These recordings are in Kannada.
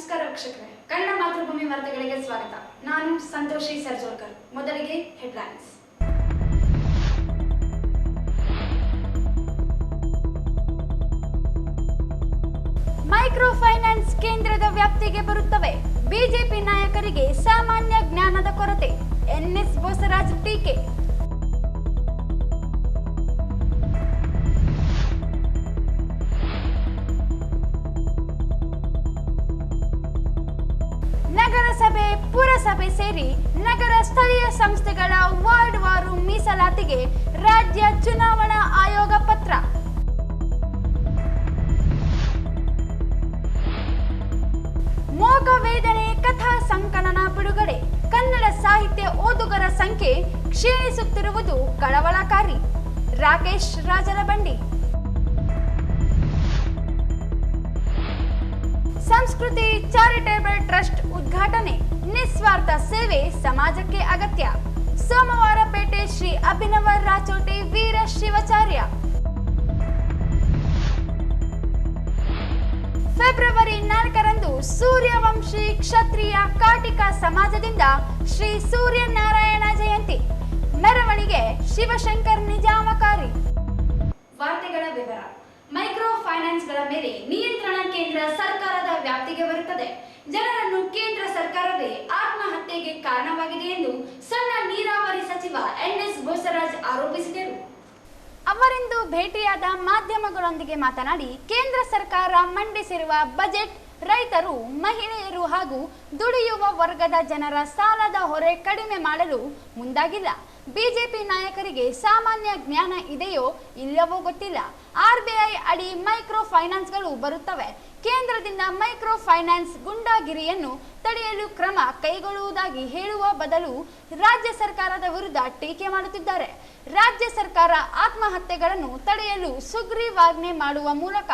ನಮಸ್ಕಾರ ವೀಕ್ಷಕರೇ, ಕನ್ನಡ ಮಾತೃಭೂಮಿ ವಾರ್ತೆಗಳಿಗೆ ಸ್ವಾಗತ. ನಾನು ಸಂತೋಷಿ ಸರ್ಜೋಲ್ಕರ್. ಮೊದಲಿಗೆ ಹೆಡ್ಲೈನ್ಸ್. ಮೈಕ್ರೋ ಫೈನಾನ್ಸ್ ಕೇಂದ್ರದ ವ್ಯಾಪ್ತಿಗೆ ಬರುತ್ತವೆ. ಬಿಜೆಪಿ ನಾಯಕರಿಗೆ ಸಾಮಾನ್ಯ ಜ್ಞಾನದ ಕೊರತೆ. ಎನ್ಎಸ್ ಬೋಸರಾಜ್ ಟೀಕೆ. ನಗರಸಭೆ ಪುರಸಭೆ ಸೇರಿ ನಗರ ಸ್ಥಳೀಯ ಸಂಸ್ಥೆಗಳ ವಾರ್ಡ್ ವಾರು ಮೀಸಲಾತಿಗೆ ರಾಜ್ಯ ಚುನಾವಣಾ ಆಯೋಗ ಪತ್ರ. ಮೋಗ ವೇದನೆ ಕಥಾ ಸಂಕಲನ ಬಿಡುಗಡೆ. ಕನ್ನಡ ಸಾಹಿತ್ಯ ಓದುಗರ ಸಂಖ್ಯೆ ಕ್ಷೀಣಿಸುತ್ತಿರುವುದು ಕಳವಳಕಾರಿ. ರಾಕೇಶ್ ರಾಜರಬಂಡಿ. ಸಂಸ್ಕೃತಿ ಚಾರಿಟೇಬಲ್ ಟ್ರಸ್ಟ್ ಉದ್ಘಾಟನೆ. ನಿಸ್ವಾರ್ಥ ಸೇವೆ ಸಮಾಜಕ್ಕೆ ಅಗತ್ಯ. ಸೋಮವಾರಪೇಟೆ ಶ್ರೀ ಅಭಿನವ ರಾಚೋಟಿ ವೀರ ಶಿವಾಚಾರ್ಯ. ಫೆಬ್ರವರಿ 4ರಂದು ಸೂರ್ಯವಂಶಿ ಕ್ಷತ್ರಿಯ ಕಾಟಿಕ ಸಮಾಜದಿಂದ ಶ್ರೀ ಸೂರ್ಯನಾರಾಯಣ ಜಯಂತಿ. ಮೆರವಣಿಗೆ ಶಿವಶಂಕರ್ ನಿಜಾಮಕಾರಿ. ವಾರ್ತೆಗಳ ವಿವರ. ಮೈಕ್ರೋ ಫೈನಾನ್ಸ್ಗಳ ಮೇಲೆ ನಿಯಂತ್ರಣ ಕೇಂದ್ರ ಸರ್ಕಾರದ ವ್ಯಾಪ್ತಿಗೆ ಬರುತ್ತದೆ. ಜನರನ್ನು ಕೇಂದ್ರ ಸರ್ಕಾರವೇ ಆತ್ಮಹತ್ಯೆಗೆ ಕಾರಣವಾಗಿದೆ ಎಂದು ಸಣ್ಣ ನೀರಾವರಿ ಸಚಿವ ಎನ್ಎಸ್ ಬೋಸರಾಜ್ ಆರೋಪಿಸಿದರು. ಅವರಿಂದು ಭೇಟಿಯಾದ ಮಾಧ್ಯಮಗಳೊಂದಿಗೆ ಮಾತನಾಡಿ, ಕೇಂದ್ರ ಸರ್ಕಾರ ಮಂಡಿಸಿರುವ ಬಜೆಟ್ ರೈತರು, ಮಹಿಳೆಯರು ಹಾಗೂ ದುಡಿಯುವ ವರ್ಗದ ಜನರ ಸಾಲದ ಹೊರೆ ಕಡಿಮೆ ಮಾಡಲು ಮುಂದಾಗಿಲ್ಲ. ಬಿಜೆಪಿ ನಾಯಕರಿಗೆ ಸಾಮಾನ್ಯ ಜ್ಞಾನ ಇದೆಯೋ ಇಲ್ಲವೋ ಗೊತ್ತಿಲ್ಲ. ಆರ್ಬಿಐ ಅಡಿ ಮೈಕ್ರೋ ಫೈನಾನ್ಸ್ಗಳು ಬರುತ್ತವೆ. ಕೇಂದ್ರದಿಂದ ಮೈಕ್ರೋ ಫೈನಾನ್ಸ್ ಗುಂಡಾಗಿರಿಯನ್ನು ತಡೆಯಲು ಕ್ರಮ ಕೈಗೊಳ್ಳುವುದಾಗಿ ಹೇಳುವ ಬದಲು ರಾಜ್ಯ ಸರ್ಕಾರದ ವಿರುದ್ಧ ಟೀಕೆ ಮಾಡುತ್ತಿದ್ದಾರೆ. ರಾಜ್ಯ ಸರ್ಕಾರ ಆತ್ಮಹತ್ಯೆಗಳನ್ನು ತಡೆಯಲು ಸುಗ್ರೀವಾಜ್ಞೆ ಮಾಡುವ ಮೂಲಕ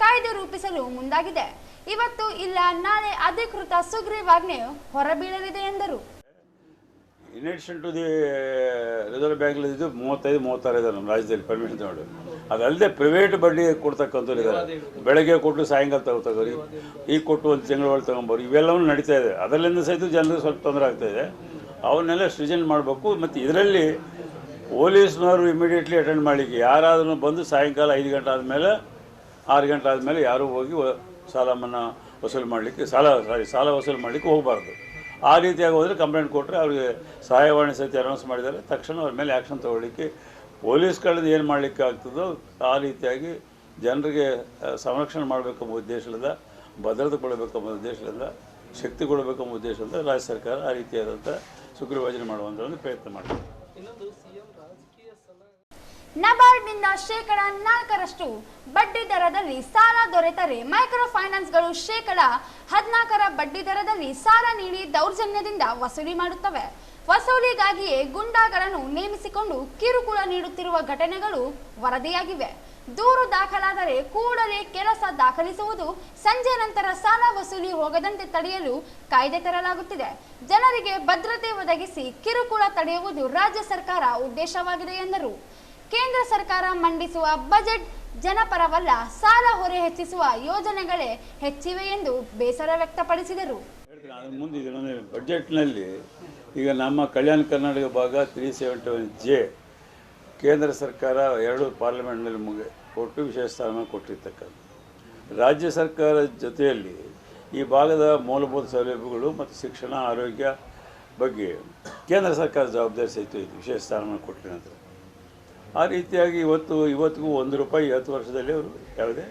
ಕಾಯ್ದೆ ರೂಪಿಸಲು ಮುಂದಾಗಿದೆ. ಇವತ್ತು ಇಲ್ಲ ನಾಳೆ ಅಧಿಕೃತ ಸುಗ್ರೀವಾಜ್ಞೆ ಹೊರಬೀಳಲಿದೆ ಎಂದರು. In addition to the reserve bank ಇದು 35-36 ಇದೆ ನಮ್ಮ ರಾಜ್ಯದಲ್ಲಿ ಪರ್ಮಿಷನ್ ತಗೊಂಡು. ಅದಲ್ಲದೆ ಪ್ರೈವೇಟ್ ಬಡ್ಡಿ ಕೊಡ್ತಕ್ಕಂಥವ್ರು ಇದ್ದಾರೆ. ಬೆಳಗ್ಗೆ ಕೊಟ್ಟು ಸಾಯಂಕಾಲ ತಗೋರಿ, ಈಗ ಕೊಟ್ಟು ಒಂದು ತಿಂಗಳ ಒಳಗೆ ತೊಗೊಂಬರು, ಇವೆಲ್ಲವೂ ನಡೀತಾ ಇದೆ. ಅದರಿಂದ ಸಹಿತ ಜನರಿಗೆ ಸ್ವಲ್ಪ ತೊಂದರೆ ಆಗ್ತಾಯಿದೆ. ಅವನ್ನೆಲ್ಲ ಸೃಜನೆ ಮಾಡಬೇಕು. ಮತ್ತು ಇದರಲ್ಲಿ ಪೊಲೀಸ್ನವರು ಇಮಿಡಿಯೇಟ್ಲಿ ಅಟೆಂಡ್ ಮಾಡಲಿಕ್ಕೆ, ಯಾರಾದ್ರೂ ಬಂದು ಸಾಯಂಕಾಲ 5 ಗಂಟೆ ಆದಮೇಲೆ 6 ಗಂಟೆ ಆದಮೇಲೆ ಯಾರೂ ಹೋಗಿ ಸಾಲ ಮನ್ನಾ ವಸೂಲು ಮಾಡಲಿಕ್ಕೆ ಸಾಲ ವಸೂಲು ಮಾಡಲಿಕ್ಕೆ ಹೋಗಬಾರ್ದು. ಆ ರೀತಿಯಾಗಿ ಹೋದರೆ ಕಂಪ್ಲೇಂಟ್ ಕೊಟ್ಟರೆ ಅವ್ರಿಗೆ ಸಹಾಯವಾಣಿ ಸಹಿತ ಅನೌನ್ಸ್ ಮಾಡಿದ್ದಾರೆ. ತಕ್ಷಣ ಅವ್ರ ಮೇಲೆ ಆ್ಯಕ್ಷನ್ ತೊಗೊಳ್ಳಿಕ್ಕೆ ಪೊಲೀಸ್ಗಳಿಂದ ಏನು ಮಾಡಲಿಕ್ಕೆ ಆಗ್ತದೋ ಆ ರೀತಿಯಾಗಿ ಜನರಿಗೆ ಸಂರಕ್ಷಣೆ ಮಾಡಬೇಕೆಂಬ ಉದ್ದೇಶದಿಂದ, ಭದ್ರತೆ ಕೊಡಬೇಕೆಂಬ ಉದ್ದೇಶದಿಂದ, ಶಕ್ತಿ ಕೊಡಬೇಕೆಂಬ ಉದ್ದೇಶದಿಂದ ರಾಜ್ಯ ಸರ್ಕಾರ ಆ ರೀತಿಯಾದಂಥ ಸುಗ್ರೀವಾಜ್ಞೆ ಮಾಡುವಂಥ ಒಂದು ಪ್ರಯತ್ನ ಮಾಡಿದೆ. ನಬಾರ್ಡ್ನಿಂದ 4% ಬಡ್ಡಿ ದರದಲ್ಲಿ ಸಾಲ ದೊರೆತರೆ ಮೈಕ್ರೋ ಫೈನಾನ್ಸ್ಗಳು 14% ಬಡ್ಡಿ ದರದಲ್ಲಿ ಸಾಲ ನೀಡಿ ದೌರ್ಜನ್ಯದಿಂದ ವಸೂಲಿ ಮಾಡುತ್ತವೆ. ವಸೂಲಿಗಾಗಿಯೇ ಗುಂಡಾಗಳನ್ನು ನೇಮಿಸಿಕೊಂಡು ಕಿರುಕುಳ ನೀಡುತ್ತಿರುವ ಘಟನೆಗಳು ವರದಿಯಾಗಿವೆ. ದೂರು ದಾಖಲಾದರೆ ಕೂಡಲೇ ಕೆಲಸ ದಾಖಲಿಸುವುದು, ಸಂಜೆ ನಂತರ ಸಾಲ ವಸೂಲಿ ಹೋಗದಂತೆ ತಡೆಯಲು ಕಾಯ್ದೆ ತರಲಾಗುತ್ತಿದೆ. ಜನರಿಗೆ ಭದ್ರತೆ ಒದಗಿಸಿ ಕಿರುಕುಳ ತಡೆಯುವುದು ರಾಜ್ಯ ಸರ್ಕಾರ ಉದ್ದೇಶವಾಗಿದೆ ಎಂದರು. ಕೇಂದ್ರ ಸರ್ಕಾರ ಮಂಡಿಸುವ ಬಜೆಟ್ ಜನಪರವಲ್ಲ, ಸಾಲ ಹೊರೆ ಹೆಚ್ಚಿಸುವ ಯೋಜನೆಗಳೇ ಹೆಚ್ಚಿವೆ ಎಂದು ಬೇಸರ ವ್ಯಕ್ತಪಡಿಸಿದರು. ಮುಂದೆ ಬಜೆಟ್ನಲ್ಲಿ ಈಗ ನಮ್ಮ ಕಲ್ಯಾಣ ಕರ್ನಾಟಕ ಭಾಗ 371J ಕೇಂದ್ರ ಸರ್ಕಾರ 2 ಪಾರ್ಲಿಮೆಂಟ್ನಲ್ಲಿ ಕೊಟ್ಟು ವಿಶೇಷ ಸ್ಥಾನಮಾನ ಕೊಟ್ಟಿರ್ತಕ್ಕಂಥ. ರಾಜ್ಯ ಸರ್ಕಾರದ ಜೊತೆಯಲ್ಲಿ ಈ ಭಾಗದ ಮೂಲಭೂತ ಸೌಲಭ್ಯಗಳು ಮತ್ತು ಶಿಕ್ಷಣ, ಆರೋಗ್ಯ ಬಗ್ಗೆ ಕೇಂದ್ರ ಸರ್ಕಾರ ಜವಾಬ್ದಾರಿ ಸಹಿತ ಇದು ವಿಶೇಷ ಸ್ಥಾನಮಾನ ಕೊಟ್ಟಿನ ನಂತರ ಆ ರೀತಿಯಾಗಿ ಇವತ್ತಿಗೂ ₹1 10 ವರ್ಷದಲ್ಲಿ ಅವರು ಯಾವುದೇ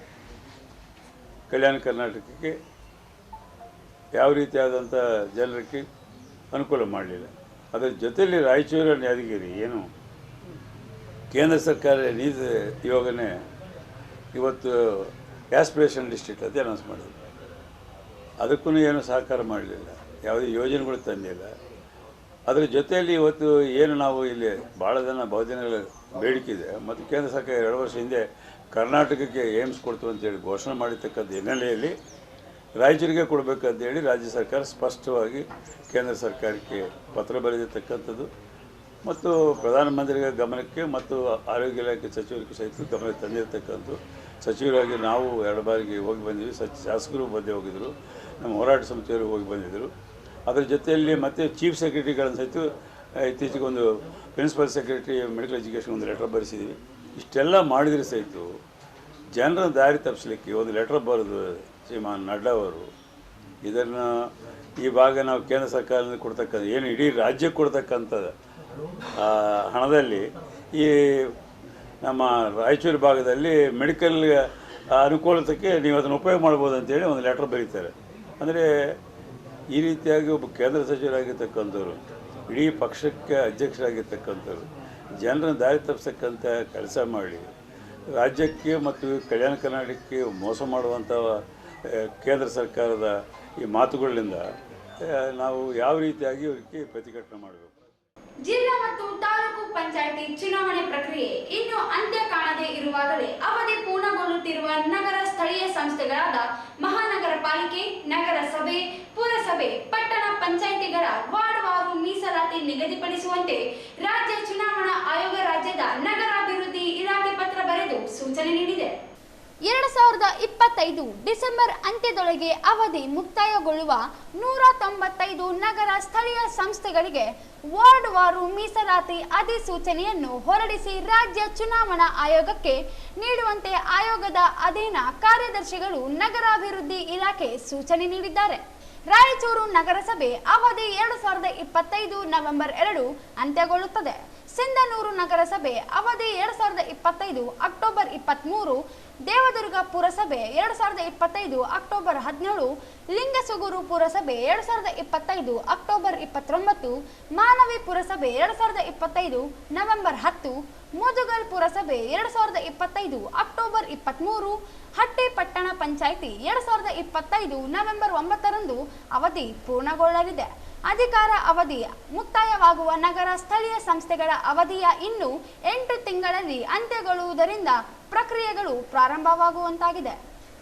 ಕಲ್ಯಾಣ ಕರ್ನಾಟಕಕ್ಕೆ ಯಾವ ರೀತಿಯಾದಂಥ ಜನರಿಗೆ ಅನುಕೂಲ ಮಾಡಲಿಲ್ಲ. ಅದರ ಜೊತೆಯಲ್ಲಿ ರಾಯಚೂರು, ಯಾದಗಿರಿ ಏನು ಕೇಂದ್ರ ಸರ್ಕಾರ ನೀತಿ ಯೋಗನೆ ಇವತ್ತು ಆಸ್ಪಿರೇಷನ್ ಡಿಸ್ಟ್ರಿಕ್ಟ್ ಅಂತ ಅನೌನ್ಸ್ ಮಾಡಿದ್ರು. ಅದಕ್ಕೂ ಏನು ಸಹಕಾರ ಮಾಡಲಿಲ್ಲ, ಯಾವುದೇ ಯೋಜನೆಗಳು ತಂದಿಲ್ಲ. ಅದರ ಜೊತೆಯಲ್ಲಿ ಇವತ್ತು ಏನು ನಾವು ಇಲ್ಲಿ ಭಾಳ ಬಹುದಿನಗಳ ಬೇಡಿಕೆ ಇದೆ. ಮತ್ತು ಕೇಂದ್ರ ಸರ್ಕಾರ 2 ವರ್ಷ ಹಿಂದೆ ಕರ್ನಾಟಕಕ್ಕೆ ಏಮ್ಸ್ ಕೊಡ್ತು ಅಂತೇಳಿ ಘೋಷಣೆ ಮಾಡಿರ್ತಕ್ಕಂಥ ಹಿನ್ನೆಲೆಯಲ್ಲಿ ರಾಯಚೂರಿಗೆ ಕೊಡಬೇಕಂತೇಳಿ ರಾಜ್ಯ ಸರ್ಕಾರ ಸ್ಪಷ್ಟವಾಗಿ ಕೇಂದ್ರ ಸರ್ಕಾರಕ್ಕೆ ಪತ್ರ ಬರೆದಿರ್ತಕ್ಕಂಥದ್ದು. ಮತ್ತು ಪ್ರಧಾನಮಂತ್ರಿಗಳ ಗಮನಕ್ಕೆ ಮತ್ತು ಆರೋಗ್ಯ ಇಲಾಖೆ ಸಚಿವರಿಗೆ ಸಹಿತ ಗಮನಕ್ಕೆ ತಂದಿರತಕ್ಕಂಥ ಸಚಿವರಾಗಿ ನಾವು 2 ಬಾರಿಗೆ ಹೋಗಿ ಬಂದಿವಿ. ಶಾಸಕರು ಹೋಗಿದ್ದರು, ನಮ್ಮ ಹೋರಾಟ ಸಮಿತಿಯವರು ಹೋಗಿ ಬಂದಿದ್ದರು. ಅದರ ಜೊತೆಯಲ್ಲಿ ಮತ್ತು ಚೀಫ್ ಸೆಕ್ರೆಟರಿಗಳನ್ನು ಸಹಿತ ಇತ್ತೀಚೆಗೆ ಒಂದು ಪ್ರಿನ್ಸಿಪಲ್ ಸೆಕ್ರೆಟರಿ ಮೆಡಿಕಲ್ ಎಜುಕೇಷನ್ ಒಂದು ಲೆಟರ್ ಬರೆಸಿದ್ವಿ. ಇಷ್ಟೆಲ್ಲ ಮಾಡಿದರೆ ಸಹಿತ ಜನರ ದಾರಿ ತಪ್ಪಿಸಲಿಕ್ಕೆ ಒಂದು ಲೆಟರ್ ಬರೆದು ಶ್ರೀಮಾನ್ ನಡ್ಡಾ ಅವರು ಇದನ್ನು ಈ ಭಾಗ ನಾವು ಕೇಂದ್ರ ಸರ್ಕಾರದಿಂದ ಕೊಡ್ತಕ್ಕಂಥ ಏನು ಇಡೀ ರಾಜ್ಯಕ್ಕೆ ಕೊಡ್ತಕ್ಕಂಥ ಹಣದಲ್ಲಿ ಈ ನಮ್ಮ ರಾಯಚೂರು ಭಾಗದಲ್ಲಿ ಮೆಡಿಕಲ್ ಅನುಕೂಲತೆಗೆ ನೀವು ಅದನ್ನು ಉಪಯೋಗ ಮಾಡ್ಬೋದು ಅಂತೇಳಿ ಒಂದು ಲೆಟರ್ ಬರೀತಾರೆ. ಅಂದರೆ ಈ ರೀತಿಯಾಗಿ ಒಬ್ಬ ಕೇಂದ್ರ ಸಚಿವರಾಗಿರ್ತಕ್ಕಂಥವ್ರು, ಇಡೀ ಪಕ್ಷಕ್ಕೆ ಅಧ್ಯಕ್ಷರಾಗಿರ್ತಕ್ಕಂಥವ್ರು ಜನರನ್ನು ದಾರಿ ತಪ್ಪಿಸ್ತಕ್ಕಂಥ ಕೆಲಸ ಮಾಡಿ ರಾಜ್ಯಕ್ಕೆ ಮತ್ತು ಕಲ್ಯಾಣ ಕರ್ನಾಟಕಕ್ಕೆ ಮೋಸ ಮಾಡುವಂಥ ಕೇಂದ್ರ ಸರ್ಕಾರದ ಈ ಮಾತುಗಳಿಂದ ನಾವು ಯಾವ ರೀತಿಯಾಗಿ ಅವರಿಗೆ ಪ್ರತಿಭಟನೆ ಮಾಡಬೇಕು. ಜಿಲ್ಲಾ ಮತ್ತು ತಾಲೂಕು ಪಂಚಾಯಿತಿ ಚುನಾವಣೆ ಪ್ರಕ್ರಿಯೆ ಇನ್ನು ಅಂತ್ಯ ಕಾಣದೇ ಇರುವಾಗಲೇ ಅವಧಿ ಪೂರ್ಣಗೊಳ್ಳುತ್ತಿರುವ ನಗರ ಸ್ಥಳೀಯ ಸಂಸ್ಥೆಗಳಾದ ಮಹಾನಗರ ಪಾಲಿಕೆ, ನಗರಸಭೆ, ಪುರಸಭೆ, ಪಟ್ಟಣ ಪಂಚಾಯಿತಿಗಳ ವಾರ್ಡ್ವಾರು ಮೀಸಲಾತಿ ನಿಗದಿಪಡಿಸುವಂತೆ ರಾಜ್ಯ ಚುನಾವಣಾ ಆಯೋಗ ರಾಜ್ಯದ ನಗರಾಭಿವೃದ್ಧಿ ಇಲಾಖೆ ಪತ್ರ ಬರೆದು ಸೂಚನೆ ನೀಡಿದೆ. 2025 ಡಿಸೆಂಬರ್ ಅಂತ್ಯದೊಳಗೆ ಅವಧಿ ಮುಕ್ತಾಯಗೊಳ್ಳುವ 195 ನಗರ ಸ್ಥಳೀಯ ಸಂಸ್ಥೆಗಳಿಗೆ ವಾರ್ಡ್ವಾರು ಮೀಸಲಾತಿ ಅಧಿಸೂಚನೆಯನ್ನು ಹೊರಡಿಸಿ ರಾಜ್ಯ ಚುನಾವಣಾ ಆಯೋಗಕ್ಕೆ ನೀಡುವಂತೆ ಆಯೋಗದ ಅಧೀನ ಕಾರ್ಯದರ್ಶಿಗಳು ನಗರಾಭಿವೃದ್ಧಿ ಇಲಾಖೆ ಸೂಚನೆ ನೀಡಿದ್ದಾರೆ. ರಾಯಚೂರು ನಗರಸಭೆ ಅವಧಿ 2025 ನವೆಂಬರ್ 2 ಅಂತ್ಯಗೊಳ್ಳುತ್ತದೆ. ಸಿಂಧನೂರು ನಗರಸಭೆ ಅವಧಿ 2025 ಅಕ್ಟೋಬರ್ 23, ದೇವದುರ್ಗ ಪುರಸಭೆ 2025 ಅಕ್ಟೋಬರ್ 17, ಲಿಂಗಸುಗೂರು ಪುರಸಭೆ 2025 ಅಕ್ಟೋಬರ್ 29, ಮಾನವಿ ಪುರಸಭೆ 2025 ನವೆಂಬರ್ 10, ಮುದುಗಲ್ ಪುರಸಭೆ 2025 ಅಕ್ಟೋಬರ್ 23, ಹಟ್ಟಿ ಪಟ್ಟಣ ಪಂಚಾಯಿತಿ 2025 ನವೆಂಬರ್ 9ರಂದು ಅವಧಿ ಪೂರ್ಣಗೊಳ್ಳಲಿದೆ. ಅಧಿಕಾರ ಅವಧಿ ಮುಕ್ತಾಯವಾಗುವ ನಗರ ಸ್ಥಳೀಯ ಸಂಸ್ಥೆಗಳ ಅವಧಿಯ ಇನ್ನು 8 ತಿಂಗಳಲ್ಲಿ ಅಂತ್ಯಗೊಳ್ಳುವುದರಿಂದ ಪ್ರಕ್ರಿಯೆಗಳು ಪ್ರಾರಂಭವಾಗುವಂತಾಗಿದೆ.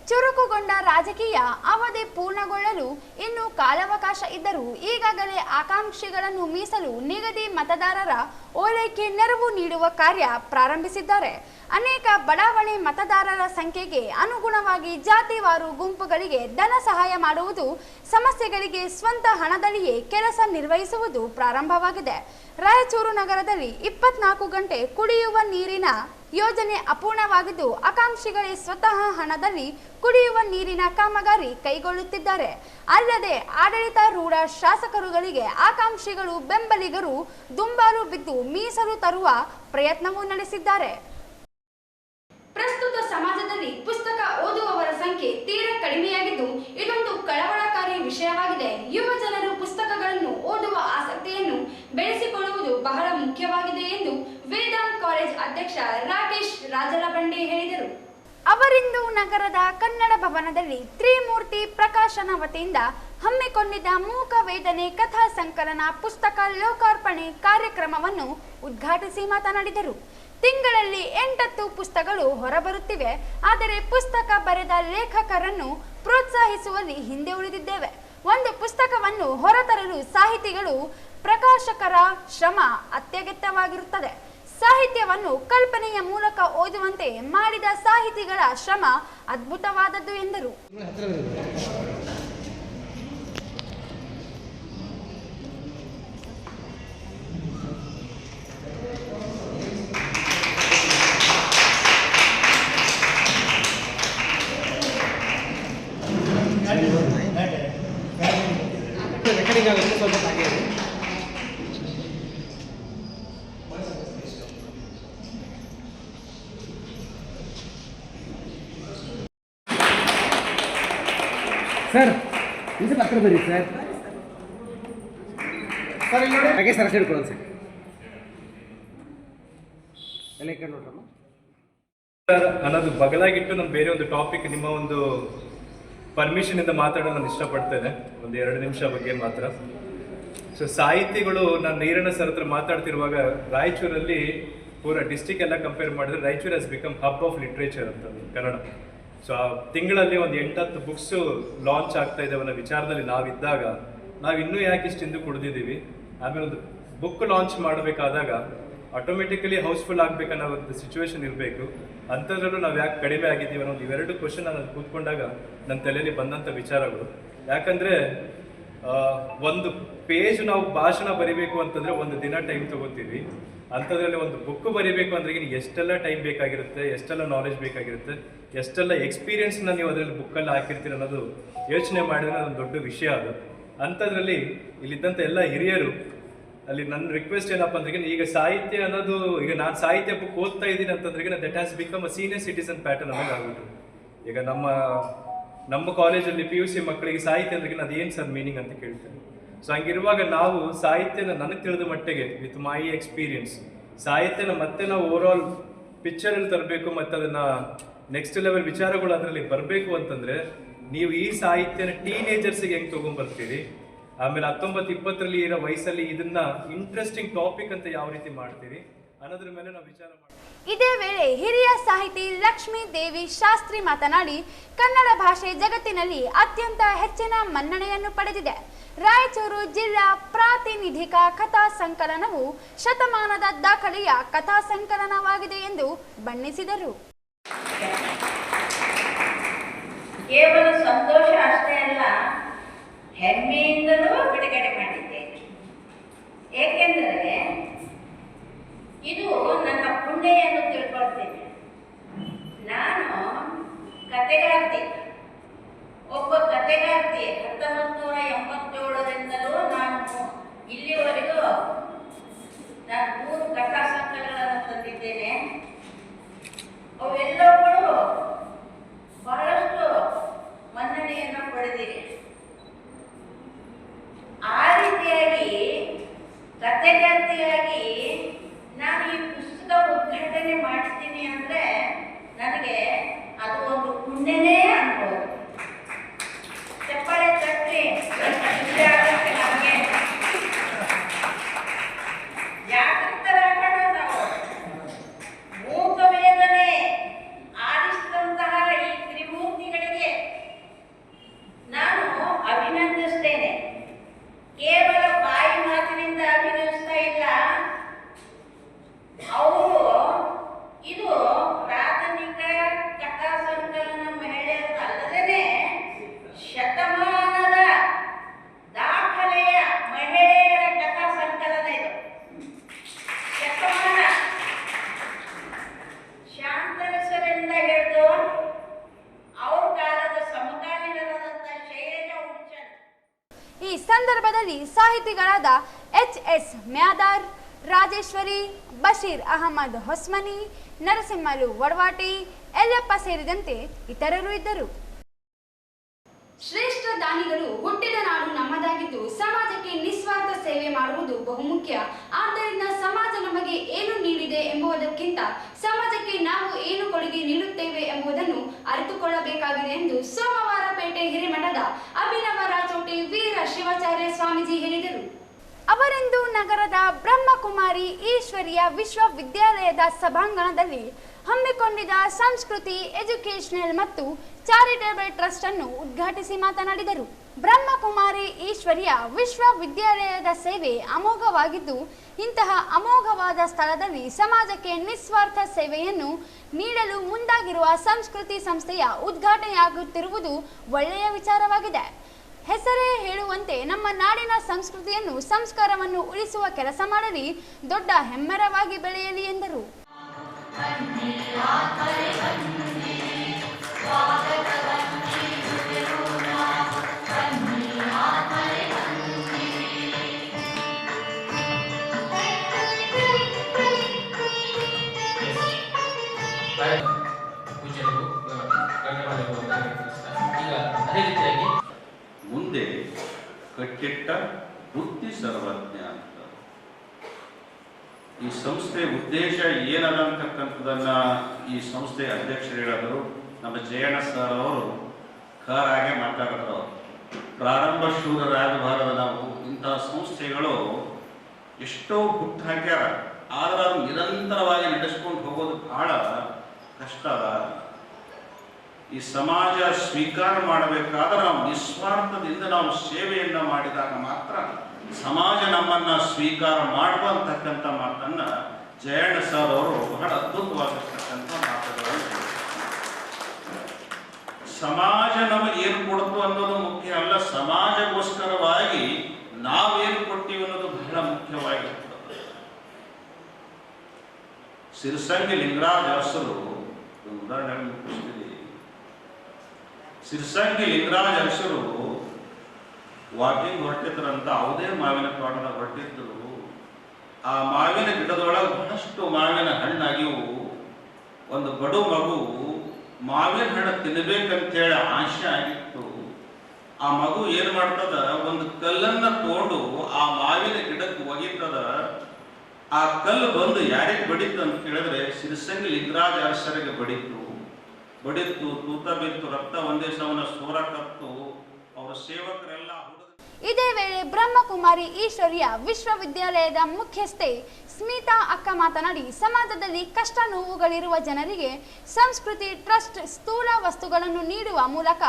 ಚುರುಕುಗೊಂಡ ರಾಜಕೀಯ ಅವಧಿ ಪೂರ್ಣಗೊಳ್ಳಲು ಇನ್ನು ಕಾಲಾವಕಾಶ ಇದ್ದರೂ ಈಗಾಗಲೇ ಆಕಾಂಕ್ಷಿಗಳನ್ನು ಮೀಸಲು ನಿಗದಿ ಮತದಾರರ ಓಲೈಕೆ ನೆರವು ನೀಡುವ ಕಾರ್ಯ ಪ್ರಾರಂಭಿಸಿದ್ದಾರೆ. ಅನೇಕ ಬಡಾವಣೆ ಮತದಾರರ ಸಂಖ್ಯೆಗೆ ಅನುಗುಣವಾಗಿ ಜಾತಿವಾರು ಗುಂಪುಗಳಿಗೆ ಧನ ಸಹಾಯ ಮಾಡುವುದು, ಸಮಸ್ಯೆಗಳಿಗೆ ಸ್ವಂತ ಹಣದಲ್ಲಿಯೇ ಕೆಲಸ ನಿರ್ವಹಿಸುವುದು ಪ್ರಾರಂಭವಾಗಿದೆ. ರಾಯಚೂರು ನಗರದಲ್ಲಿ 24 ಗಂಟೆ ಕುಡಿಯುವ ನೀರಿನ ಯೋಜನೆ ಅಪೂರ್ಣವಾಗಿದ್ದು, ಆಕಾಂಕ್ಷಿಗಳೇ ಸ್ವತಃ ಹಣದಲ್ಲಿ ಕುಡಿಯುವ ನೀರಿನ ಕಾಮಗಾರಿ ಕೈಗೊಳ್ಳುತ್ತಿದ್ದಾರೆ. ಅಲ್ಲದೆ ಆಡಳಿತಾರೂಢ ಶಾಸಕರುಗಳಿಗೆ ಆಕಾಂಕ್ಷಿಗಳು ಬೆಂಬಲಿಗರು ದುಂಬಾಲು ಬಿದ್ದು ಮೀಸಲು ತರುವ ಪ್ರಯತ್ನವೂ ನಡೆಸಿದ್ದಾರೆ. ಪ್ರಸ್ತುತ ಸಮಾಜದಲ್ಲಿ ಪುಸ್ತಕ ಓದುವವರ ಸಂಖ್ಯೆ ತೀರಾ ಕಡಿಮೆಯಾಗಿದ್ದು, ಇದೊಂದು ಕಳವಳಕಾರಿ ವಿಷಯವಾಗಿದೆ. ಯುವ ಜನರು ಪುಸ್ತಕಗಳನ್ನು ಓದುವ ಆಸಕ್ತಿಯನ್ನು ಬೆಳೆಸಿಕೊಳ್ಳುವುದು ಬಹಳ ಮುಖ್ಯವಾಗಿದೆ ಎಂದು ವೇದಾಂತ್ ಕಾಲೇಜ್ ಅಧ್ಯಕ್ಷ ರಾಕೇಶ್ ರಾಜಲಬಂಡೆ ಹೇಳಿದರು. ಅವರಿಂದು ನಗರದ ಕನ್ನಡ ಭವನದಲ್ಲಿ ತ್ರಿಮೂರ್ತಿ ಪ್ರಕಾಶನ ವತಿಯಿಂದ ಹಮ್ಮಿಕೊಂಡಿದ್ದ ಮೂಕ ವೇದನೆ ಕಥಾ ಸಂಕಲನ ಪುಸ್ತಕ ಲೋಕಾರ್ಪಣೆ ಕಾರ್ಯಕ್ರಮವನ್ನು ಉದ್ಘಾಟಿಸಿ ಮಾತನಾಡಿದರು. ತಿಂಗಳಲ್ಲಿ 8 ಪುಸ್ತಕಗಳು ಹೊರಬರುತ್ತಿವೆ. ಆದರೆ ಪುಸ್ತಕ ಬರೆದ ಲೇಖಕರನ್ನು ಪ್ರೋತ್ಸಾಹಿಸುವಲ್ಲಿ ಹಿಂದೆ ಉಳಿದಿದ್ದೇವೆ. ಒಂದು ಪುಸ್ತಕವನ್ನು ಹೊರತರಲು ಸಾಹಿತಿಗಳು, ಪ್ರಕಾಶಕರ ಶ್ರಮ ಅತ್ಯಗತ್ಯವಾಗಿರುತ್ತದೆ. ಸಾಹಿತ್ಯವನ್ನು ಕಲ್ಪನೆಯ ಮೂಲಕ ಓದುವಂತೆ ಮಾಡಿದ ಸಾಹಿತಿಗಳ ಶ್ರಮ ಅದ್ಭುತವಾದದ್ದು ಎಂದರು. ಸರ್ ಇದು ಪತ್ರ ಬರೀ ಸರ್ ಹಾಗೆ ಸರ್ ಅಷ್ಟು ಹಿಡ್ಕೊಳ್ಳೋಣ ಸರ್ ಎಲ್ಲ ಈ ಕಡೆ ನೋಡ್ರಮ್ಮ ಸರ್ ಅನ್ನೋದು ಬಗಲಾಗಿಟ್ಟು ನಾನು ಬೇರೆ ಒಂದು ಟಾಪಿಕ್ ನಿಮ್ಮ ಒಂದು ಪರ್ಮಿಷನ್ ಇಂದ ಮಾತಾಡೋದು ನಾನು ಇಷ್ಟಪಡ್ತೇನೆ. ಒಂದು 2 ನಿಮಿಷ ಬಗ್ಗೆ ಮಾತ್ರ. ಸೊ ಸಾಹಿತಿಗಳು ನಾನು ನೀರಣ್ಣ ಸರ್ ಹತ್ರ ಮಾತಾಡ್ತಿರುವಾಗ ರಾಯಚೂರಲ್ಲಿ ಪೂರ ಡಿಸ್ಟಿಕ್ ಎಲ್ಲ ಕಂಪೇರ್ ಮಾಡಿದ್ರೆ Raichur has become hub of literature ಅಂತ ಕನ್ನಡ. ಸೊ ಆ ತಿಂಗಳಲ್ಲಿ ಒಂದು 8-10 ಬುಕ್ಸು ಲಾಂಚ್ ಆಗ್ತಾ ಇದ್ದಾವೆ ಅನ್ನೋ ವಿಚಾರದಲ್ಲಿ ನಾವಿದ್ದಾಗ ನಾವು ಇನ್ನೂ ಯಾಕೆ ಇಷ್ಟು ಹಿಂದೆ ಕುಡಿದಿದ್ದೀವಿ. ಆಮೇಲೆ ಒಂದು ಬುಕ್ ಲಾಂಚ್ ಮಾಡಬೇಕಾದಾಗ ಆಟೋಮೆಟಿಕಲಿ ಹೌಸ್ಫುಲ್ ಆಗಬೇಕನ್ನೋ ಒಂದು ಸಿಚುವೇಶನ್ ಇರಬೇಕು. ಅಂಥದ್ರಲ್ಲೂ ನಾವು ಯಾಕೆ ಕಡಿಮೆ ಆಗಿದ್ದೀವಿ ಅನ್ನೋ ಒಂದು ಇವೆರಡು ಕ್ವಶನ್ ನಾನು ಕೂತ್ಕೊಂಡಾಗ ನನ್ನ ತಲೆಯಲ್ಲಿ ಬಂದಂಥ ವಿಚಾರಗಳು. ಯಾಕಂದರೆ ಒಂದು ಪೇಜ್ ನಾವು ಭಾಷಣ ಬರಿಬೇಕು ಅಂತಂದರೆ ಒಂದು ದಿನ ಟೈಮ್ ತೊಗೋತೀವಿ. ಅಂಥದ್ರಲ್ಲಿ ಒಂದು ಬುಕ್ ಬರಿಬೇಕು ಅಂದ್ರೆ ಎಷ್ಟೆಲ್ಲ ಟೈಮ್ ಬೇಕಾಗಿರುತ್ತೆ, ಎಷ್ಟೆಲ್ಲ ನಾಲೆಜ್ ಬೇಕಾಗಿರುತ್ತೆ, ಎಷ್ಟೆಲ್ಲ ಎಕ್ಸ್ಪೀರಿಯನ್ಸ್ನ ನೀವು ಅದರಲ್ಲಿ ಬುಕ್ಕಲ್ಲಿ ಹಾಕಿರ್ತೀರ ಅನ್ನೋದು ಯೋಚನೆ ಮಾಡಿದ್ರೆ ಅದೊಂದು ದೊಡ್ಡ ವಿಷಯ ಅದು. ಅಂಥದ್ರಲ್ಲಿ ಇಲ್ಲಿದ್ದಂಥ ಎಲ್ಲ ಹಿರಿಯರು ಅಲ್ಲಿ ನನ್ನ ರಿಕ್ವೆಸ್ಟ್ ಏನಪ್ಪ ಅಂದ್ರೆ ಈಗ ಸಾಹಿತ್ಯ ಅನ್ನೋದು, ಈಗ ನಾನು ಸಾಹಿತ್ಯ ಬುಕ್ ಓದ್ತಾ ಇದ್ದೀನಿ ಅಂತಂದ್ರೆ that has become a senior citizen pattern ಅನ್ನೋದು ಆಗ್ಬಿಟ್ಟು. ಈಗ ನಮ್ಮ ಕಾಲೇಜಲ್ಲಿ PUC ಮಕ್ಕಳಿಗೆ ಸಾಹಿತ್ಯ ಅಂದ್ರೆ ಅದೇನು ಸರ್ ಮೀನಿಂಗ್ ಅಂತ ಕೇಳ್ತಾರೆ. ಸೊ ಹಂಗಿರುವಾಗ ನಾವು ಸಾಹಿತ್ಯನ ನನಗೆ ತಿಳಿದ ಮಟ್ಟಿಗೆ ವಿತ್ ಮೈ ಎಕ್ಸ್ಪೀರಿಯನ್ಸ್ ಸಾಹಿತ್ಯನ ಮತ್ತೆ ನಾವು ಓವರ್ ಆಲ್ ಪಿಕ್ಚರಲ್ಲಿ ತರಬೇಕು ಮತ್ತು ಅದನ್ನು ನೆಕ್ಸ್ಟ್ ಲೆವೆಲ್ ವಿಚಾರಗಳು ಅದರಲ್ಲಿ ಬರಬೇಕು ಅಂತಂದರೆ ನೀವು ಈ ಸಾಹಿತ್ಯನ ಟೀನೇಜರ್ಸ್ಗೆ ಹೆಂಗೆ ತೊಗೊಂಡ್ಬರ್ತೀರಿ, ಆಮೇಲೆ 19-20ರಲ್ಲಿ ಇರೋ ವಯಸ್ಸಲ್ಲಿ ಇದನ್ನ ಇಂಟ್ರೆಸ್ಟಿಂಗ್ ಟಾಪಿಕ್ ಅಂತ ಯಾವ ರೀತಿ ಮಾಡ್ತೀರಿ ಅನ್ನೋದ್ರ ಮೇಲೆ ನಾವು ವಿಚಾರ ಮಾಡ್ತೀವಿ. ಇದೇ ವೇಳೆ ಹಿರಿಯ ಸಾಹಿತಿ ಲಕ್ಷ್ಮೀ ದೇವಿ ಶಾಸ್ತ್ರಿ ಮಾತನಾಡಿ, ಕನ್ನಡ ಭಾಷೆ ಜಗತ್ತಿನಲ್ಲಿ ಅತ್ಯಂತ ಹೆಚ್ಚಿನ ಮನ್ನಣೆಯನ್ನು ಪಡೆದಿದೆ. ರಾಯಚೂರು ಜಿಲ್ಲಾ ಪ್ರಾತಿನಿಧಿಕ ಕಥಾ ಸಂಕಲನವು ಶತಮಾನದ ದಾಖಲೆಯ ಕಥಾ ಸಂಕಲನವಾಗಿದೆ ಎಂದು ಬಣ್ಣಿಸಿದರು. ಕೇವಲ ಸಂತೋಷ ಅಷ್ಟೇ ಅಲ್ಲ, ಹೆಮ್ಮೆಯಿಂದಲೂ ಬಿಡುಗಡೆ ಮಾಡಿದ್ದೇನೆ. ಏಕೆಂದರೆ ಇದು ನನ್ನ ಪುಣ್ಯವನ್ನು ತಿಳ್ಕೊಳ್ತೇನೆ. ನಾನು ಕಥೆಗಾರ್ತಿ, ಒಬ್ಬ ಕಥೆಗಾರ್ತಿ. 1987ರಿಂದಲೂ ನಾನು ಇಲ್ಲಿವರೆಗೂ ನಾನು 3 ಕಥಾ ಸಂಕಲನಗಳನ್ನು ತಂದಿದ್ದೇನೆ. ಅವೆಲ್ಲವುಗಳು ಬಹಳಷ್ಟು ಮನ್ನಣೆಯನ್ನು ಪಡೆದಿವೆ. ಆ ರೀತಿಯಾಗಿ ಕಥೆಗಾರ್ತಿಯಾಗಿ ನಾನು ಈ ಪುಸ್ತಕ ಉದ್ಘಾಟನೆ ಮಾಡ್ತೀನಿ ಅಂದರೆ ನನಗೆ ಅದು ಒಂದು ಪುಣ್ಯನೇ ಅನ್ಬೋದು. ಚಪ್ಪಾಳೆ ತಟ್ಟಿ ನಮಗೆ ಜಾಗೃತರಾಗೋಣ. ನಾವು ಮೂಕ ವೇದನೆ ಆಲಿಸಿದಂತಹ ಈ ತ್ರಿಮೂರ್ತಿಗಳಿಗೆ ನಾನು ಅಭಿನಂದಿಸ್ತೇನೆ. ಕೇವಲ ಬಾಯಿ ಮಾತಿನಿಂದ ಅಭಿನಯಿಸ್ತಾ ಇಲ್ಲ, ಅವರು ಇದು ಪ್ರಾಥಮಿಕ ಕಥಾ ಸಂಕಲನ ಮಹಿಳೆಯರು ಅಲ್ಲದೇ ಶತಮಾನದ ದಾಖಲೆಯ ಮಹಿಳೆಯರ ಕಥಾ ಸಂಕಲನ. ಇದು ಶತಮಾನ ಶಾಂತರಸರಿಂದ ಹಿಡಿದು ಅವ್ರ ಕಾಲದ ಸಮಕಾಲೀನರಾದಂಥ ಶೈಲಜಾ ಹುಚ್ಚನ್. ಈ ಸಂದರ್ಭದಲ್ಲಿ ಸಾಹಿತಿಗಳಾದ HS ಮ್ಯಾದಾರ್, ರಾಜೇಶ್ವರಿ, ಬಶೀರ್ ಅಹಮದ್ ಹೊಸ್ಮನಿ, ನರಸಿಂಹಲು ವಡವಾಟಿ, ಯಲ್ಲಪ್ಪ ಸೇರಿದಂತೆ ಇತರರು ಇದ್ದರು. ಶ್ರೇಷ್ಠ ದಾನಿಗಳು ಹುಟ್ಟಿದ ನಾಡು ನಮ್ಮದಾಗಿದ್ದು ಸಮಾಜಕ್ಕೆ ನಿಸ್ವಾರ್ಥ ಸೇವೆ ಮಾಡುವುದು ಬಹುಮುಖ್ಯ. ಆದ್ದರಿಂದ ಸಮಾಜ ನಮಗೆ ಏನು ನೀಡಿದೆ ಎಂಬುದಕ್ಕಿಂತ ಸಮಾಜಕ್ಕೆ ನಾವು ಏನು ಕೊಡುಗೆ ನೀಡುತ್ತೇವೆ ಎಂಬುದನ್ನು ಅರಿತುಕೊಳ್ಳಬೇಕಾಗಿದೆ ಎಂದು ಸೋಮವಾರ ಪೇಟೆ ಹಿರೇಮಠದ ಅಭಿನವ ರಾಚೋಟಿ ವೀರ ಶಿವಾಚಾರ್ಯ ಸ್ವಾಮೀಜಿ ಹೇಳಿದರು. ಅವರಿಂದು ನಗರದ ಬ್ರಹ್ಮಕುಮಾರಿ ಈಶ್ವರಿಯ ವಿಶ್ವವಿದ್ಯಾಲಯದ ಸಭಾಂಗಣದಲ್ಲಿ ಹಮ್ಮಿಕೊಂಡಿದ್ದ ಸಂಸ್ಕೃತಿ ಎಜುಕೇಶನಲ್ ಮತ್ತು ಚಾರಿಟೇಬಲ್ ಟ್ರಸ್ಟ್ ಅನ್ನು ಉದ್ಘಾಟಿಸಿ ಮಾತನಾಡಿದರು. ಬ್ರಹ್ಮಕುಮಾರಿ ಈಶ್ವರಿಯ ವಿಶ್ವವಿದ್ಯಾಲಯದ ಸೇವೆ ಅಮೋಘವಾಗಿದ್ದು, ಇಂತಹ ಅಮೋಘವಾದ ಸ್ಥಳದಲ್ಲಿ ಸಮಾಜಕ್ಕೆ ನಿಸ್ವಾರ್ಥ ಸೇವೆಯನ್ನು ನೀಡಲು ಮುಂದಾಗಿರುವ ಸಂಸ್ಕೃತಿ ಸಂಸ್ಥೆಯ ಉದ್ಘಾಟನೆಯಾಗುತ್ತಿರುವುದು ಒಳ್ಳೆಯ ವಿಚಾರವಾಗಿದೆ. ಹೆಸರೇ ಹೇಳುವಂತೆ ನಮ್ಮ ನಾಡಿನ ಸಂಸ್ಕೃತಿಯನ್ನು ಸಂಸ್ಕಾರವನ್ನು ಉಳಿಸುವ ಕೆಲಸ ಮಾಡಲಿ, ದೊಡ್ಡ ಹೆಮ್ಮರವಾಗಿ ಬೆಳೆಯಲಿ ಎಂದರು. ಮುಂದೆ ಕಟ್ಟಿಟ್ಟ ಬುದ್ಧಿ ಸರ್ವಜ್ಞ ಅಂತ ಈ ಸಂಸ್ಥೆ ಉದ್ದೇಶ ಏನದ ಅಂತಕ್ಕಂಥದ್ದನ್ನ ಈ ಸಂಸ್ಥೆಯ ಅಧ್ಯಕ್ಷರು ಹೇಳಿದರು. ನಮ್ಮ ಜಯಣ್ಣ ಸರ್ ಅವರು ಕಾರಾಗೆ ಮಾತಾಡಿದ್ರು. ಪ್ರಾರಂಭ ಶೂರರಾಗಬಾರದ ನಾವು ಇಂತಹ ಸಂಸ್ಥೆಗಳು ಎಷ್ಟೋ ಹುಟ್ಟು ಹಾಕ್ಯಾರ, ಆದ್ರೆ ಅದು ನಿರಂತರವಾಗಿ ನಡೆಸ್ಕೊಂಡು ಹೋಗೋದು ಬಹಳ ಕಷ್ಟ ಅದ. ಈ ಸಮಾಜ ಸ್ವೀಕಾರ ಮಾಡಬೇಕಾದ್ರೆ ನಾವು ನಿಸ್ವಾರ್ಥದಿಂದ ನಾವು ಸೇವೆಯನ್ನ ಮಾಡಿದಾಗ ಮಾತ್ರ ಸಮಾಜ ನಮ್ಮನ್ನ ಸ್ವೀಕಾರ ಮಾಡುವಂತಕ್ಕಂಥ ಮಾತನ್ನ ಜಯಣ್ಣ ಸರ್ ಅವರು ಬಹಳ ಅದ್ಭುತವಾಗಿರ್ತಕ್ಕಂಥ ಮಾತುಗಳನ್ನು ಹೇಳಿದರು. ಸಮಾಜ ನಮಗೆ ಏನು ಕೊಡ್ತು ಅನ್ನೋದು ಮುಖ್ಯ ಅಲ್ಲ, ಸಮಾಜಗೋಸ್ಕರವಾಗಿ ನಾವೇನು ಕೊಡ್ತೀವಿ ಅನ್ನೋದು ಬಹಳ ಮುಖ್ಯವಾಗಿರ್ತದೆ. ಸಿರ್ಸಂಗಿ ಲಿಂಗರಾಜ ಅರಸರು ಉದಾಹರಣೆ ಮುಗಿಸ್ತೀವಿ. ಸಿರ್ಸಂಗಿ ಲಿಂಗರಾಜ ಅರಸರು ವಾಕಿಂಗ್ ಹೊರಟಿದ್ರಂತ ಯಾವುದೇ ಮಾವಿನ ತೋಟದ ಹೊರಟಿದ್ರು. ಆ ಮಾವಿನ ಗಿಡದೊಳಗೆ ಬಹಳಷ್ಟು ಮಾವಿನ ಹಣ್ಣಾಗಿವು. ಒಂದು ಬಡು ಮಗು ಮಾವಿನ ಹಣ್ಣು ತಿನ್ನಬೇಕಂತೇಳಿ ಆಸೆ ಆಗಿತ್ತು. ಆ ಮಗು ಏನ್ ಮಾಡ್ತದ, ಒಂದು ಕಲ್ಲನ್ನ ತಗೊಂಡು ಆ ಮಾವಿನ ಗಿಡಕ್ಕೆ ಒಗಿತದ. ಆ ಕಲ್ಲು ಬಂದು ಯಾರಿಗೆ ಬಡಿತು ಅಂತ ಕೇಳಿದ್ರೆ ಸಿರ್ಸಂಗಿ ಲಿಂಗರಾಜ ಅರಸರಿಗೆ ಬಡಿತು. ತೂತ ಬಿತ್ತು, ರಕ್ತ ಒಂದೇ ಸವನ ಸೋರ ಕತ್ತು. ಅವರ ಸೇವಕರೆಲ್ಲ ಇದೇ ವೇಳೆ ಬ್ರಹ್ಮಕುಮಾರಿ ಈಶ್ವರ್ಯ ವಿಶ್ವವಿದ್ಯಾಲಯದ ಮುಖ್ಯಸ್ಥೆ ಸ್ಮಿತಾ ಅಕ್ಕ ಮಾತನಾಡಿ, ಸಮಾಜದಲ್ಲಿ ಕಷ್ಟ ನೋವುಗಳಿರುವ ಜನರಿಗೆ ಸಂಸ್ಕೃತಿ ಟ್ರಸ್ಟ್ ಸ್ಥೂಲ ವಸ್ತುಗಳನ್ನು ನೀಡುವ ಮೂಲಕ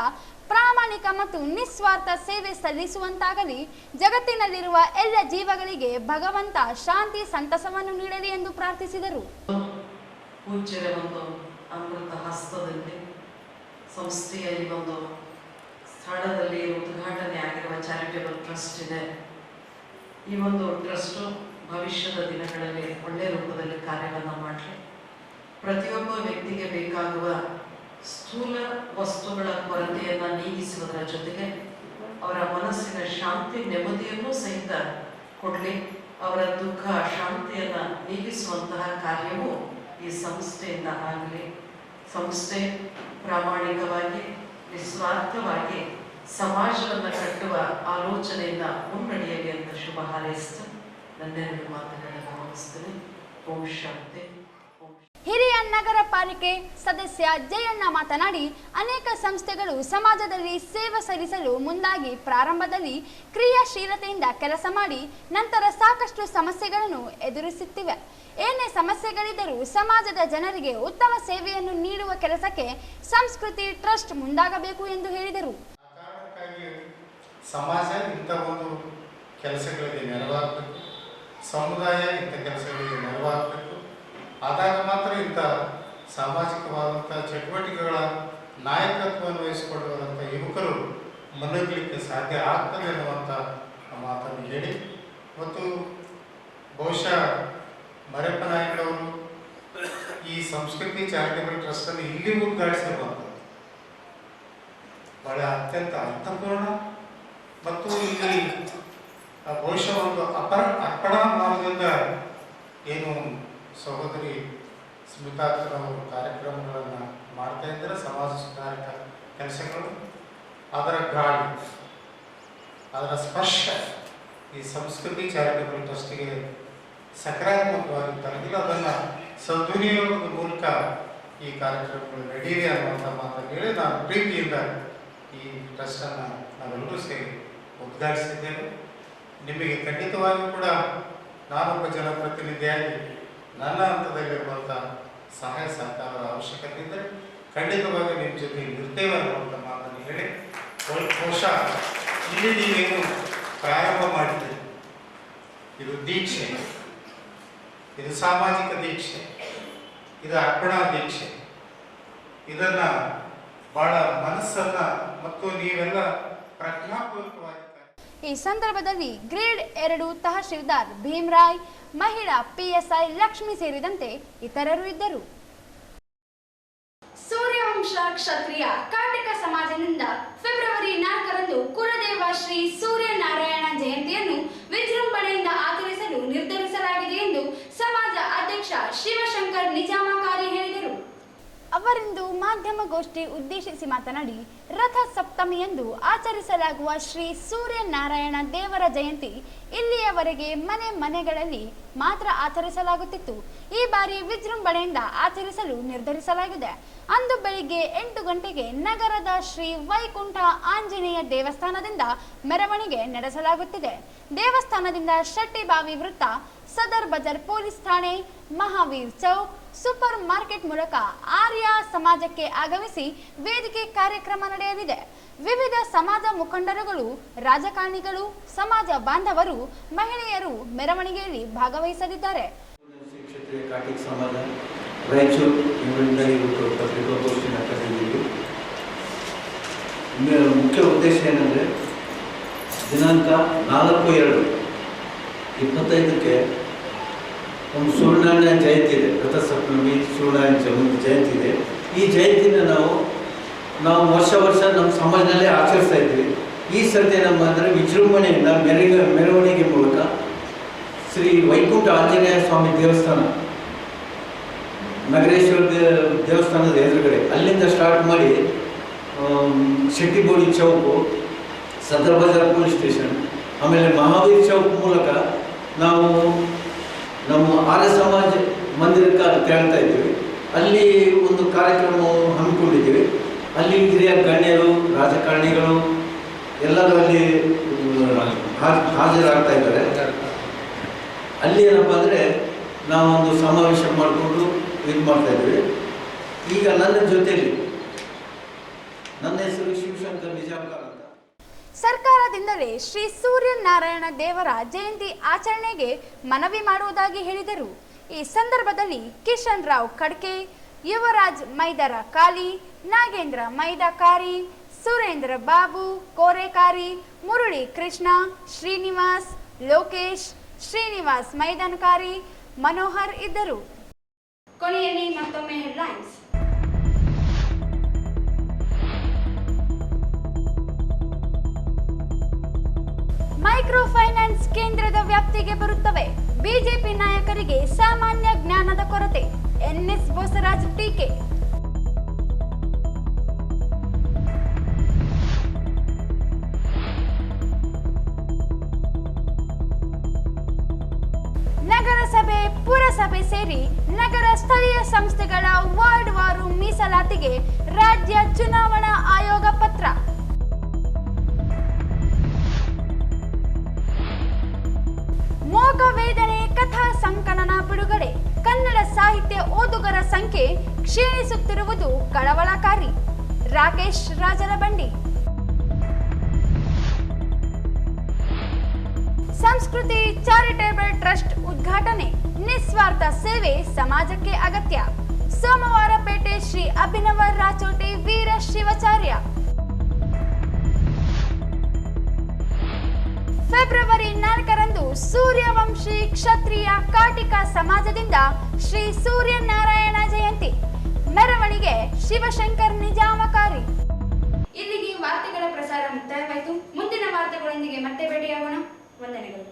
ಪ್ರಾಮಾಣಿಕ ಮತ್ತು ನಿಸ್ವಾರ್ಥ ಸೇವೆ ಸಲ್ಲಿಸುವಂತಾಗಲಿ. ಜಗತ್ತಿನಲ್ಲಿರುವ ಎಲ್ಲ ಜೀವಗಳಿಗೆ ಭಗವಂತ ಶಾಂತಿ ಸಂತಸವನ್ನು ನೀಡಲಿ ಎಂದು ಪ್ರಾರ್ಥಿಸಿದರು. ಪೂಜ್ಯರ ಒಂದು ಅಮೃತ ಹಸ್ತದಲ್ಲಿ ಸಂಸ್ಥೆಯ ಈ ಒಂದು ಸ್ಥಳದಲ್ಲಿ ಉದ್ಘಾಟನೆ ಆಗಿರುವ ಚಾರಿಟೇಬಲ್ ಟ್ರಸ್ಟ್ ಇದೆ. ಈ ಒಂದು ಟ್ರಸ್ಟು ಭವಿಷ್ಯದ ದಿನಗಳಲ್ಲಿ ಒಳ್ಳೆಯ ರೂಪದಲ್ಲಿ ಕಾರ್ಯವನ್ನು ಮಾಡಲಿ. ಪ್ರತಿಯೊಬ್ಬ ವ್ಯಕ್ತಿಗೆ ಬೇಕಾಗುವ ಸ್ಥೂಲ ವಸ್ತುಗಳ ಕೊರತೆಯನ್ನು ನೀಗಿಸುವುದರ ಜೊತೆಗೆ ಅವರ ಮನಸ್ಸಿನ ಶಾಂತಿ ನೆಮ್ಮದಿಯನ್ನು ಸಹಿತ ಕೊಡಲಿ. ಅವರ ದುಃಖ ಶಾಂತಿಯನ್ನು ನೀಗಿಸುವಂತಹ ಕಾರ್ಯವೂ ಈ ಸಂಸ್ಥೆಯಿಂದ ಆಗಲಿ. ಸಂಸ್ಥೆ ಪ್ರಾಮಾಣಿಕವಾಗಿ ನಿಸ್ವಾರ್ಥವಾಗಿ ಸಮಾಜವನ್ನು ಕಟ್ಟುವ ಆಲೋಚನೆಯಿಂದ ಮುನ್ನಡೆಯಲಿ ಅಂತ ಶುಭ ಹಾರೈಸ್ತಾ ನನ್ನೆರಡು ಮಾತುಗಳನ್ನು ಮುಗಿಸ್ತೇನೆ. ಓಂ ಶಾಂತಿ. ಹಿರಿಯ ನಗರ ಪಾಲಿಕೆ ಸದಸ್ಯ ಜಯಣ್ಣ ಮಾತನಾಡಿ, ಅನೇಕ ಸಂಸ್ಥೆಗಳು ಸಮಾಜದಲ್ಲಿ ಸೇವೆ ಸಲ್ಲಿಸಲು ಮುಂದಾಗಿ ಪ್ರಾರಂಭದಲ್ಲಿ ಕ್ರಿಯಾಶೀಲತೆಯಿಂದ ಕೆಲಸ ಮಾಡಿ ನಂತರ ಸಾಕಷ್ಟು ಸಮಸ್ಯೆಗಳನ್ನು ಎದುರಿಸುತ್ತಿವೆ. ಏನೇ ಸಮಸ್ಯೆಗಳಿದ್ದರೂ ಸಮಾಜದ ಜನರಿಗೆ ಉತ್ತಮ ಸೇವೆಯನ್ನು ನೀಡುವ ಕೆಲಸಕ್ಕೆ ಸಂಸ್ಕೃತಿ ಟ್ರಸ್ಟ್ ಮುಂದಾಗಬೇಕು ಎಂದು ಹೇಳಿದರು. ಸಮಾಜ ಇಂಥ ಒಂದು ಕೆಲಸಗಳಿಗೆ ನೆರವಾಗಬೇಕು, ಸಮುದಾಯ ಇಂಥ ಕೆಲಸಗಳಿಗೆ ನೆರವಾಗಬೇಕು. ಆದಾಗ ಮಾತ್ರ ಇಂಥ ಸಾಮಾಜಿಕವಾದಂಥ ಚಟುವಟಿಕೆಗಳ ನಾಯಕತ್ವವನ್ನು ವಹಿಸಿಕೊಳ್ಳುವಂಥ ಯುವಕರು ಮುನ್ನಡೆಯಲಿಕ್ಕೆ ಸಾಧ್ಯ ಆಗ್ತದೆ ಅನ್ನುವಂಥ ಮಾತನ್ನು ಹೇಳಿ, ಮತ್ತು ಬಹುಶಃ ಮರೆಪ್ಪ ನಾಯಕರವರು ಈ ಸಂಸ್ಕೃತಿ ಚಾರಿಟೇಬಲ್ ಟ್ರಸ್ಟನ್ನು ಇಲ್ಲಿ ಉದ್ಘಾಟಿಸಿರುವಂಥದ್ದು ಬಹಳ ಅತ್ಯಂತ ಅರ್ಥಪೂರ್ಣ ಮತ್ತು ಇಲ್ಲಿ ಬಹುಶಃ ಒಂದು ಅರ್ಪಣಾ ಭಾವದಿಂದ ಏನು ಸಹೋದರಿ ಸ್ಮಿತಾರವರು ಕಾರ್ಯಕ್ರಮಗಳನ್ನು ಮಾಡ್ತಾ ಇದ್ದಾರೆ, ಸಮಾಜ ಸುಧಾರಕ ಕೆಲಸಗಳು, ಅದರ ಗಾಳಿ, ಅದರ ಸ್ಪರ್ಶ ಈ ಸಂಸ್ಕೃತಿ ಚಾರಿಟೇಬಲ್ ಟ್ರಸ್ಟಿಗೆ ಸಕಾರಾತ್ಮಕವಾಗಿ ತಲುಪಿಲ್ಲ. ಅದನ್ನು ಸದ್ವಿನಿಯೋಗದ ಮೂಲಕ ಈ ಕಾರ್ಯಕ್ರಮಗಳು ನಡೆಯಿರಿ ಅನ್ನುವಂಥ ಮಾತನ್ನು ಹೇಳಿ ನಾನು ಪ್ರೀತಿಯಿಂದ ಈ ಟ್ರಸ್ಟನ್ನು ನಾವೆಲ್ಲರೂ ಸೇರಿ ಉದ್ಘಾಟಿಸಿದ್ದೇವೆ. ನಿಮಗೆ ಖಂಡಿತವಾಗಿಯೂ ಕೂಡ ನಾನೊಬ್ಬ ಜನಪ್ರತಿನಿಧಿಯಾಗಿ ನನ್ನ ಹಂತದಲ್ಲಿರುವಂಥ ಸಹಾಯ ಸಹಕಾರದ ಅವಶ್ಯಕತೆ ಇದ್ದರೆ ಖಂಡಿತವಾಗಿ ನಿಮ್ಮ ಜೊತೆ ಇರ್ತೇವೆ ಅನ್ನುವಂಥ ಮಾತನ್ನು ಹೇಳಿ, ಬಹುಶಃ ಇಲ್ಲಿ ನೀವೇನು ಪ್ರಾರಂಭ ಮಾಡಿದ್ದೀರಿ, ಇದು ದೀಕ್ಷೆ, ಇದು ಸಾಮಾಜಿಕ ದೀಕ್ಷೆ, ಇದು ಅರ್ಪಣಾ ದೀಕ್ಷೆ. ಇದನ್ನು ಬಹಳ ಮನಸ್ಸನ್ನು ಮತ್ತು ನೀವೆಲ್ಲ ಪ್ರಜ್ಞಾಪೂರ್ವಕವಾಗಿ. ಈ ಸಂದರ್ಭದಲ್ಲಿ ಗ್ರೇಡ್ 2 ತಹಶೀಲ್ದಾರ್ ಭೀಮರಾಯ್, ಮಹಿಳಾ PSI ಲಕ್ಷ್ಮಿ ಸೇರಿದಂತೆ ಇತರರು ಇದ್ದರು. ಸೂರ್ಯವಂಶ ಕ್ಷತ್ರಿಯ ಕಾಟಿಕ ಸಮಾಜದಿಂದ ಫೆಬ್ರವರಿ 4ರಂದು ಕುಲದೇವ ಶ್ರೀ ಸೂರ್ಯನಾರಾಯಣ ಜಯಂತಿಯನ್ನು ವಿಜೃಂಭಣೆಯಿಂದ ಆಚರಿಸಲು ನಿರ್ಧರಿಸಲಾಗಿದೆ ಎಂದು ಸಮಾಜ ಅಧ್ಯಕ್ಷ ಶಿವಶಂಕರ್ ನಿಜಾಮಕಾರಿ ಹೇಳಿದರು. ಅವರಿಂದು ಮಾಧ್ಯಮಗೋಷ್ಠಿ ಉದ್ದೇಶಿಸಿ ಮಾತನಾಡಿ, ರಥ ಸಪ್ತಮಿಯಂದು ಆಚರಿಸಲಾಗುವ ಶ್ರೀ ಸೂರ್ಯನಾರಾಯಣ ದೇವರ ಜಯಂತಿ ಇಲ್ಲಿಯವರೆಗೆ ಮನೆಗಳಲ್ಲಿ ಮಾತ್ರ ಆಚರಿಸಲಾಗುತ್ತಿತ್ತು. ಈ ಬಾರಿ ವಿಜೃಂಭಣೆಯಿಂದ ಆಚರಿಸಲು ನಿರ್ಧರಿಸಲಾಗಿದೆ. ಅಂದು ಬೆಳಿಗ್ಗೆ 8 ಗಂಟೆಗೆ ನಗರದ ಶ್ರೀ ವೈಕುಂಠ ಆಂಜನೇಯ ದೇವಸ್ಥಾನದಿಂದ ಮೆರವಣಿಗೆ ನಡೆಸಲಾಗುತ್ತಿದೆ. ದೇವಸ್ಥಾನದಿಂದ ಶೆಟ್ಟಿಬಾವಿ ವೃತ್ತ, ಸದರ್ ಬಜಾರ್ ಪೊಲೀಸ್ ಠಾಣೆ, ಮಹಾವೀರ್ ಚೌಕ್, ಸೂಪರ್ ಮಾರ್ಕೆಟ್ ಮೂಲಕ ಆರ್ಯ ಸಮಾಜಕ್ಕೆ ಆಗಮಿಸಿ ವೇದಿಕೆ ಕಾರ್ಯಕ್ರಮ ನಡೆಯಲಿದೆ. ವಿವಿಧ ಸಮಾಜ ಮುಖಂಡರುಗಳು, ರಾಜಕಾರಣಿಗಳು, ಸಮಾಜ ಬಾಂಧವರು, ಮಹಿಳೆಯರು ಮೆರವಣಿಗೆಯಲ್ಲಿ ಭಾಗವಹಿಸಲಿದ್ದಾರೆ. ಕ್ಷತ್ರಿಯ ಕಾಟಿಕ್ ಸಮಾಜ ರಾಯಚೂರು ಇವರಿಂದ ಇವತ್ತು ಪತ್ರಿಕಾಗೋಷ್ಠಿನ ಕರೆದಿದ್ದೀವಿ. ಮುಖ್ಯ ಉದ್ದೇಶ ಏನಂದರೆ ದಿನಾಂಕ 4/2/25 ಒಂದು ಸೂರ್ಯನಾರಾಯಣ ಜಯಂತಿ ಇದೆ. ರಥಸಪ್ತಮಿ ಸೂರ್ಯನಾರಾಯಣ ಜಯಂತಿ ಇದೆ. ಈ ಜಯಂತಿನ ನಾವು ವರ್ಷ ನಮ್ಮ ಸಮಾಜದಲ್ಲೇ ಆಚರಿಸ್ತಾ ಇದ್ದೀವಿ. ಈ ಸರ್ತಿ ನಮ್ಮ ಅಂದರೆ ವಿಜೃಂಭಣೆಯಿಂದ ಮೆರವಣಿಗೆ ಮೂಲಕ ಶ್ರೀ ವೈಕುಂಠ ಆಂಜನೇಯ ಸ್ವಾಮಿ ದೇವಸ್ಥಾನ, ನಗರೇಶ್ವರ ದೇವಸ್ಥಾನದ ಎದುರುಗಡೆ ಅಲ್ಲಿಂದ ಸ್ಟಾರ್ಟ್ ಮಾಡಿ ಶೆಟ್ಟಿಬೋಡಿ ಚೌಕು, ಸದರ್ ಬಜಾರ್ ಪೊಲೀಸ್ ಸ್ಟೇಷನ್, ಆಮೇಲೆ ಮಹಾವೀರ್ ಚೌಕ್ ಮೂಲಕ ನಾವು ನಮ್ಮ ಆರ್ಯ ಸಮಾಜ ಮಂದಿರಕ್ಕೆ ತೆರಳ್ತಾ ಇದ್ದೀವಿ. ಅಲ್ಲಿ ಒಂದು ಕಾರ್ಯಕ್ರಮ ಹಮ್ಮಿಕೊಂಡಿದ್ದೀವಿ. ಅಲ್ಲಿ ಹಿರಿಯ ಗಣ್ಯರು, ರಾಜಕಾರಣಿಗಳು ಎಲ್ಲರೂ ಅಲ್ಲಿ ಹಾಜರಾಗ್ತಾ ಇದ್ದಾರೆ. ಅಲ್ಲಿ ಏನಪ್ಪ ಅಂದರೆ ನಾವೊಂದು ಸಮಾವೇಶ ಮಾಡಿಕೊಂಡು ಇದು ಮಾಡ್ತಾ ಇದ್ದೀವಿ. ಈಗ ನನ್ನ ಜೊತೆಯಲ್ಲಿ ನನ್ನ ಹೆಸರು ಶಿವಶಂಕರ್ ನಿಜಾಮ್ಕರ್ ಅಂತ. ಸರ್ಕಾರದಿಂದಲೇ ಶ್ರೀ ಸೂರ್ಯನಾರಾಯಣ ದೇವರ ಜಯಂತಿ ಆಚರಣೆಗೆ ಮನವಿ ಮಾಡುವುದಾಗಿ ಹೇಳಿದರು. ಈ ಸಂದರ್ಭದಲ್ಲಿ ಕಿಶನ್ ರಾವ್ ಕಡ್ಕೆ, ಯುವರಾಜ್ ಮೈದರ ಕಾಲಿ, ನಾಗೇಂದ್ರ ಮೈದಾಕಾರಿ, ಸುರೇಂದ್ರ ಬಾಬು ಕೋರೆಕಾರಿ, ಮುರಳಿ ಕೃಷ್ಣ, ಶ್ರೀನಿವಾಸ್, ಲೋಕೇಶ್, ಶ್ರೀನಿವಾಸ್ ಮೈದಾನಕಾರಿ, ಮನೋಹರ್ ಇದ್ದರು. ಕೊನೆಯಲ್ಲಿ ಮತ್ತೊಮ್ಮೆ ಹೆಡ್ಲೈನ್ಸ್. ಮೈಕ್ರೋ ಫೈನಾನ್ಸ್ ಕೇಂದ್ರದ ವ್ಯಾಪ್ತಿಗೆ ಬರುತ್ತವೆ. ಬಿಜೆಪಿ ನಾಯಕರಿಗೆ ಸಾಮಾನ್ಯ ಜ್ಞಾನದ ಕೊರತೆ, ಎನ್ಎಸ್ ಬೋಸರಾಜ್ ಟೀಕೆ. ನಗರಸಭೆ, ಪುರಸಭೆ ಸೇರಿ ನಗರ ಸ್ಥಳೀಯ ಸಂಸ್ಥೆಗಳ ವಾರ್ಡ್ವಾರು ಮೀಸಲಾತಿಗೆ ರಾಜ್ಯ ಚುನಾವಣಾ ಆಯೋಗ ಪತ್ರ. ಮೋಗವೇದನೆ ಕಥಾ ಸಂಕಲನ ಬಿಡುಗಡೆ. ಕನ್ನಡ ಸಾಹಿತ್ಯ ಓದುಗರ ಸಂಖ್ಯೆ ಕ್ಷೀಣಿಸುತ್ತಿರುವುದು ಕಳವಳಕಾರಿ. ರಾಕೇಶ್ ರಾಜರಬಂಡಿ. ಸಂಸ್ಕೃತಿ ಚಾರಿಟೇಬಲ್ ಟ್ರಸ್ಟ್ ಉದ್ಘಾಟನೆ. ನಿಸ್ವಾರ್ಥ ಸೇವೆ ಸಮಾಜಕ್ಕೆ ಅಗತ್ಯ. ಸೋಮವಾರಪೇಟೆ ಶ್ರೀ ಅಭಿನವ ರಾಚೋಟಿ ವೀರ ಶಿವಾಚಾರ್ಯ. ಫೆಬ್ರವರಿ 4ರಂದು ಸೂರ್ಯವಂಶಿ ಕ್ಷತ್ರಿಯ ಕಾಟಿಕ ಸಮಾಜದಿಂದ ಶ್ರೀ ಸೂರ್ಯನಾರಾಯಣ ಜಯಂತಿ. ಮೆರವಣಿಗೆ ಶಿವಶಂಕರ್ ನಿಜಾಮಕಾರಿ. ಇಲ್ಲಿಗೆ ವಾರ್ತೆಗಳ ಪ್ರಸಾರ ಮುಕ್ತಾಯವಾಯಿತು. ಮುಂದಿನ ವಾರ್ತೆಗಳೊಂದಿಗೆ ಮತ್ತೆ ಭೇಟಿಯಾಗೋಣ. ವಂದನೆಗಳು.